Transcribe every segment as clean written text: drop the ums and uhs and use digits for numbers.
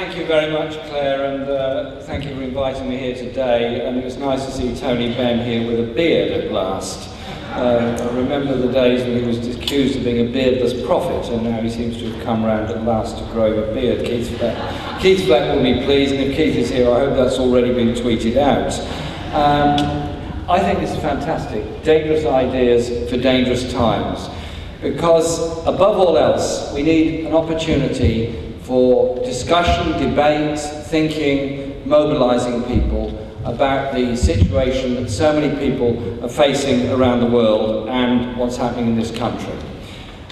thank you very much, Claire, and thank you for inviting me here today. And it was nice to see Tony Benn here with a beard at last. I remember the days when he was accused of being a beardless prophet, and now he seems to have come round at last to growing a beard. Keith Fleck will be pleased, and if Keith is here, I hope that's already been tweeted out. I think this is fantastic. Dangerous ideas for dangerous times. Because, above all else, we need an opportunity for discussion, debate, thinking, mobilising people about the situation that so many people are facing around the world and what's happening in this country.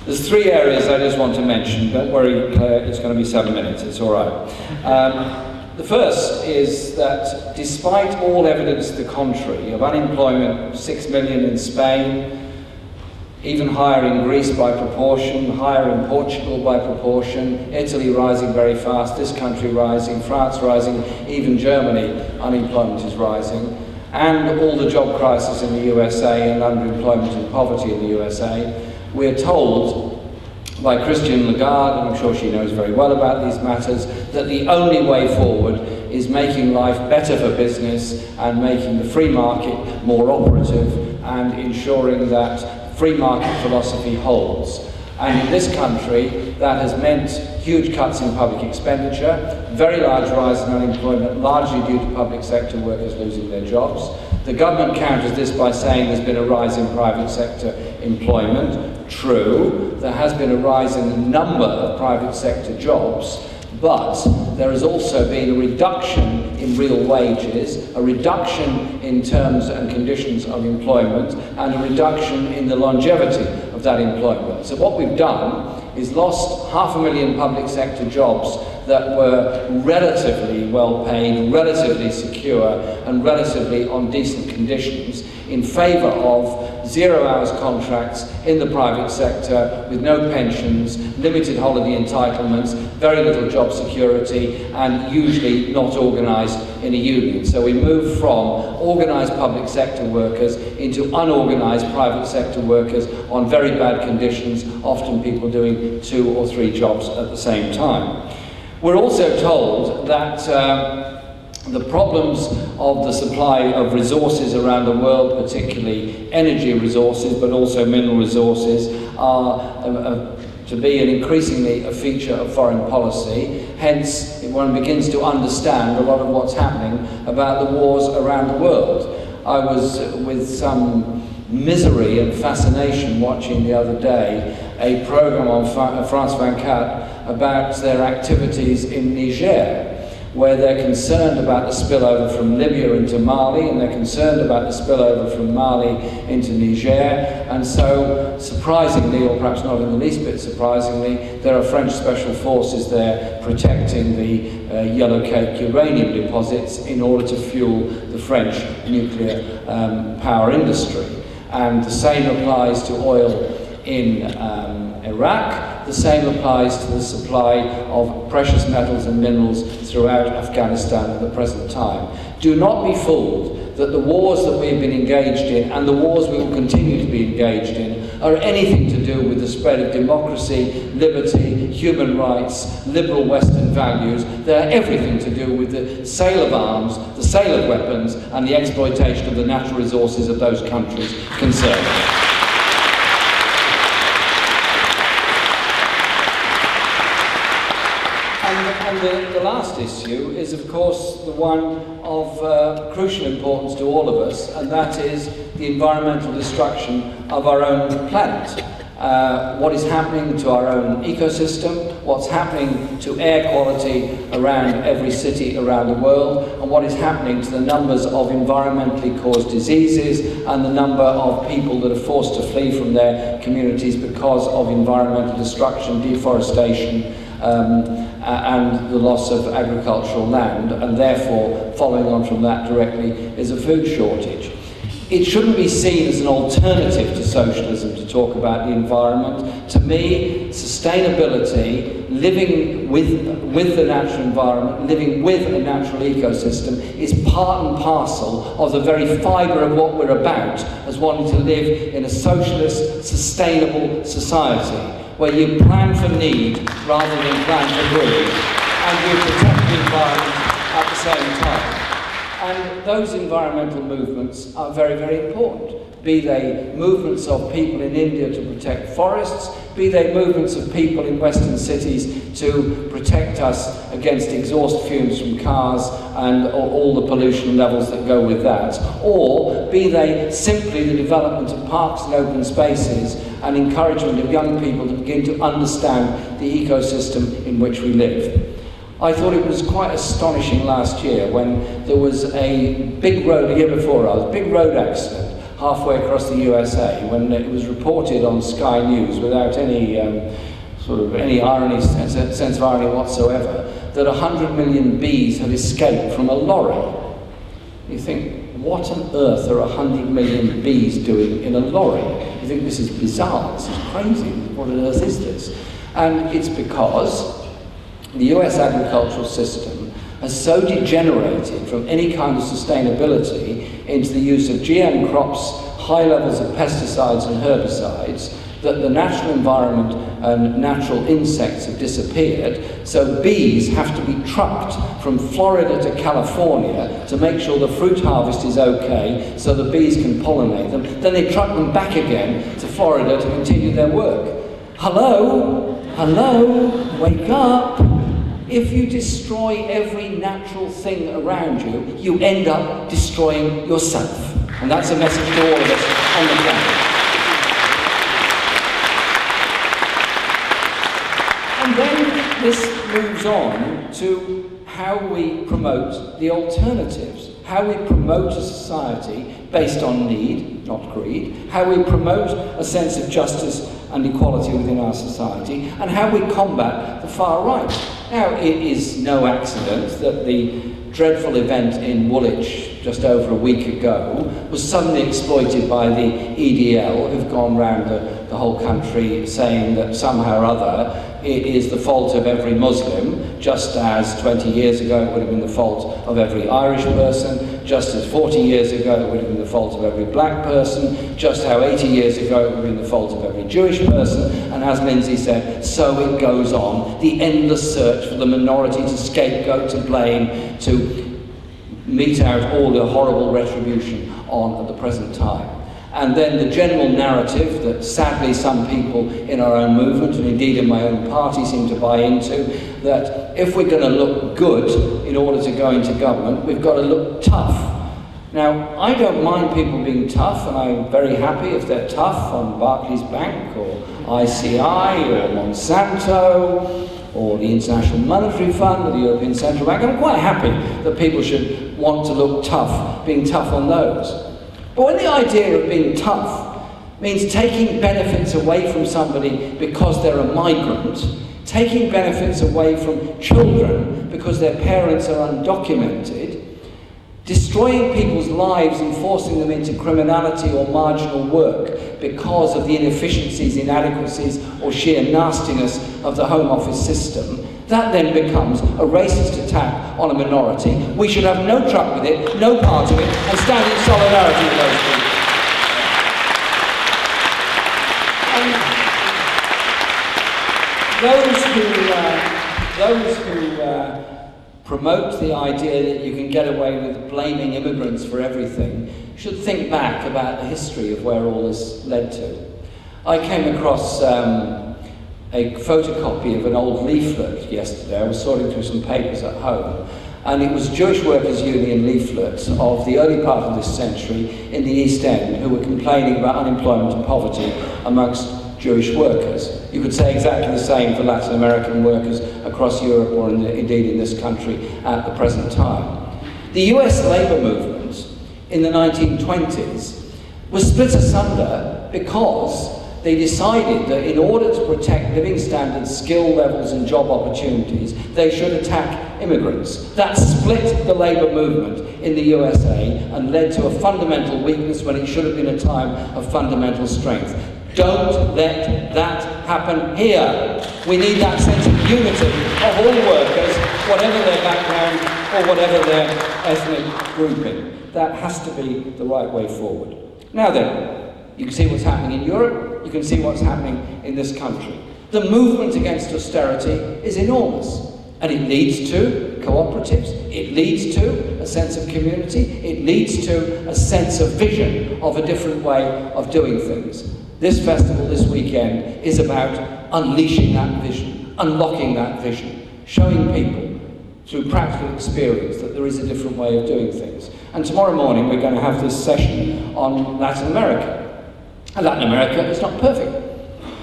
There's three areas I just want to mention. Don't worry, Claire, it's going to be 7 minutes, it's all right. The first is that despite all evidence to the contrary of unemployment, 6 million in Spain, even higher in Greece by proportion, higher in Portugal by proportion, Italy rising very fast, this country rising, France rising, even Germany, unemployment is rising, and all the job crisis in the USA and underemployment and poverty in the USA, we're told by Christine Lagarde, and I'm sure she knows very well about these matters, that the only way forward is making life better for business and making the free market more operative and ensuring that free market philosophy holds. And in this country, that has meant huge cuts in public expenditure, very large rise in unemployment, largely due to public sector workers losing their jobs. The government counters this by saying there's been a rise in private sector employment. True, there has been a rise in the number of private sector jobs, but there has also been a reduction in real wages, a reduction in terms and conditions of employment, and a reduction in the longevity of that employment. So what we've done is lost 500,000 public sector jobs that were relatively well paid, relatively secure, and relatively on decent conditions in favour of 0 hours contracts in the private sector with no pensions, limited holiday entitlements, very little job security, and usually not organised in a union. So we move from organised public sector workers into unorganised private sector workers on very bad conditions, often people doing 2 or 3 jobs at the same time. We're also told that the problems of the supply of resources around the world, particularly energy resources, but also mineral resources, are to be increasingly a feature of foreign policy. Hence, one begins to understand a lot of what's happening about the wars around the world. I was with some misery and fascination watching the other day a program on France 24 about their activities in Niger, where they're concerned about the spillover from Libya into Mali, and they're concerned about the spillover from Mali into Niger, and so surprisingly, or perhaps not in the least bit surprisingly, there are French special forces there protecting the yellow cake uranium deposits in order to fuel the French nuclear power industry. And the same applies to oil in Iraq. The same applies to the supply of precious metals and minerals throughout Afghanistan at the present time. Do not be fooled that the wars that we've been engaged in and the wars we will continue to be engaged in are anything to do with the spread of democracy, liberty, human rights, liberal Western values. They're everything to do with the sale of arms, the sale of weapons, and the exploitation of the natural resources of those countries concerned. And the last issue is, of course, the one of crucial importance to all of us, and that is the environmental destruction of our own planet. What is happening to our own ecosystem, what's happening to air quality around every city around the world, and what is happening to the numbers of environmentally caused diseases and the number of people that are forced to flee from their communities because of environmental destruction, deforestation, and the loss of agricultural land, and therefore, following on from that directly, is a food shortage. It shouldn't be seen as an alternative to socialism to talk about the environment. To me, sustainability, living with the natural environment, living with a natural ecosystem, is part and parcel of the very fibre of what we're about as wanting to live in a socialist, sustainable society, where you plan for need rather than plan for good. and we protect the environment at the same time. And those environmental movements are very, very important. Be they movements of people in India to protect forests, be they movements of people in Western cities to protect us against exhaust fumes from cars and all the pollution levels that go with that, or be they simply the development of parks and open spaces and encouragement of young people to begin to understand the ecosystem in which we live. I thought it was quite astonishing last year when there was a big road, a year before a big road accident halfway across the USA, when it was reported on Sky News without any any irony, sense of irony whatsoever, that 100 million bees had escaped from a lorry. You think, what on earth are 100 million bees doing in a lorry? You think, this is bizarre, this is crazy, what on earth is this? And it's because the US agricultural system has so degenerated from any kind of sustainability into the use of GM crops, high levels of pesticides and herbicides, that the natural environment and natural insects have disappeared, so bees have to be trucked from Florida to California to make sure the fruit harvest is okay, so the bees can pollinate them. Then they truck them back again to Florida to continue their work. Hello? Hello? Wake up! If you destroy every natural thing around you, you end up destroying yourself. And that's a message to all of us on the planet. And then this moves on to how we promote the alternatives, how we promote a society based on need, not greed, how we promote a sense of justice and equality within our society, and how we combat the far right. Now, it is no accident that the dreadful event in Woolwich just over a week ago was suddenly exploited by the EDL, who've gone round the whole country saying that somehow or other it is the fault of every Muslim, just as 20 years ago it would have been the fault of every Irish person, just as 40 years ago it would have been the fault of every black person, just how 80 years ago it would have been the fault of every Jewish person, and as Lindsay said, so it goes on, the endless search for the minority to scapegoat, to blame, to mete out all the horrible retribution on at the present time. And then the general narrative that sadly some people in our own movement, and indeed in my own party, seem to buy into, that if we're going to look good in order to go into government, we've got to look tough. Now, I don't mind people being tough, and I'm very happy if they're tough on Barclays Bank, or ICI, or Monsanto, or the International Monetary Fund, or the European Central Bank. I'm quite happy that people should want to look tough, being tough on those. But when the idea of being tough means taking benefits away from somebody because they're a migrant, taking benefits away from children because their parents are undocumented, destroying people's lives and forcing them into criminality or marginal work because of the inefficiencies, inadequacies, or sheer nastiness of the Home Office system, that then becomes a racist attack on a minority. We should have no truck with it, no part of it, and stand in solidarity with those people. And those who promote the idea that you can get away with blaming immigrants for everything should think back about the history of where all this led to. I came across a photocopy of an old leaflet yesterday. I was sorting through some papers at home, and it was Jewish Workers' Union leaflets of the early part of this century in the East End who were complaining about unemployment and poverty amongst Jewish workers. You could say exactly the same for Latin American workers across Europe, or indeed in this country at the present time. The US labour movement in the 1920s was split asunder because they decided that in order to protect living standards, skill levels and job opportunities, they should attack immigrants. That split the labour movement in the USA and led to a fundamental weakness when it should have been a time of fundamental strength. Don't let that happen here. We need that sense of unity of all workers, whatever their background or whatever their ethnic grouping. That has to be the right way forward. Now then, you can see what's happening in Europe, you can see what's happening in this country. The movement against austerity is enormous. And it leads to cooperatives, it leads to a sense of community, it leads to a sense of vision of a different way of doing things. This festival this weekend is about unleashing that vision, unlocking that vision, showing people through practical experience that there is a different way of doing things. And tomorrow morning we're going to have this session on Latin America. And Latin America is not perfect.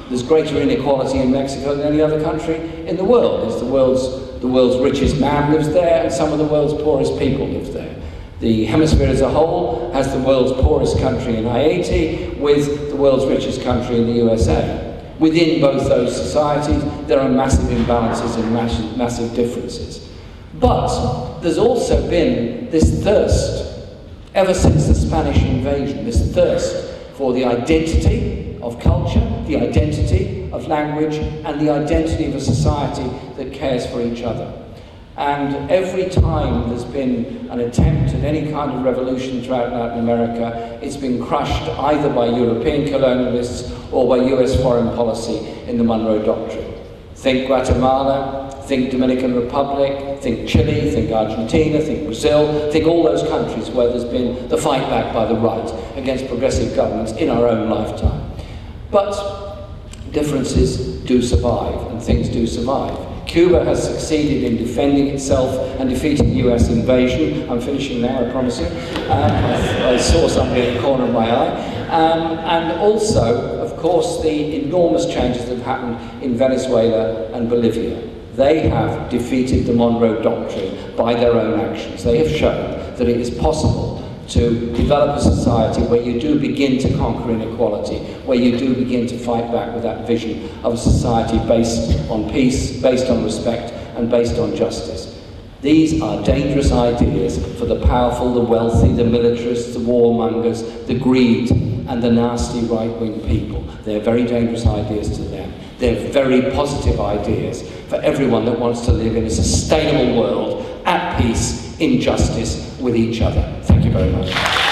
There's greater inequality in Mexico than any other country in the world. It's the world's richest man lives there, and some of the world's poorest people live there. The hemisphere as a whole has the world's poorest country in Haiti with the world's richest country in the USA. Within both those societies, there are massive imbalances and massive differences. But there's also been this thirst, ever since the Spanish invasion, this thirst for the identity of culture, the identity of language, and the identity of a society that cares for each other. And every time there's been an attempt at any kind of revolution throughout Latin America, it's been crushed either by European colonialists or by US foreign policy in the Monroe Doctrine. Think Guatemala, think Dominican Republic, think Chile, think Argentina, think Brazil, think all those countries where there's been the fight back by the right against progressive governments in our own lifetime. But differences do survive, and things do survive. Cuba has succeeded in defending itself and defeating US invasion. I'm finishing now, I promise you. I saw something in the corner of my eye. And also, of course, the enormous changes that have happened in Venezuela and Bolivia. They have defeated the Monroe Doctrine by their own actions. They have shown that it is possible to develop a society where you do begin to conquer inequality, where you do begin to fight back with that vision of a society based on peace, based on respect, and based on justice. These are dangerous ideas for the powerful, the wealthy, the militarists, the warmongers, the greed, and the nasty right-wing people. They're very dangerous ideas to them. They're very positive ideas for everyone that wants to live in a sustainable world, at peace, in justice with each other. Thank you very much.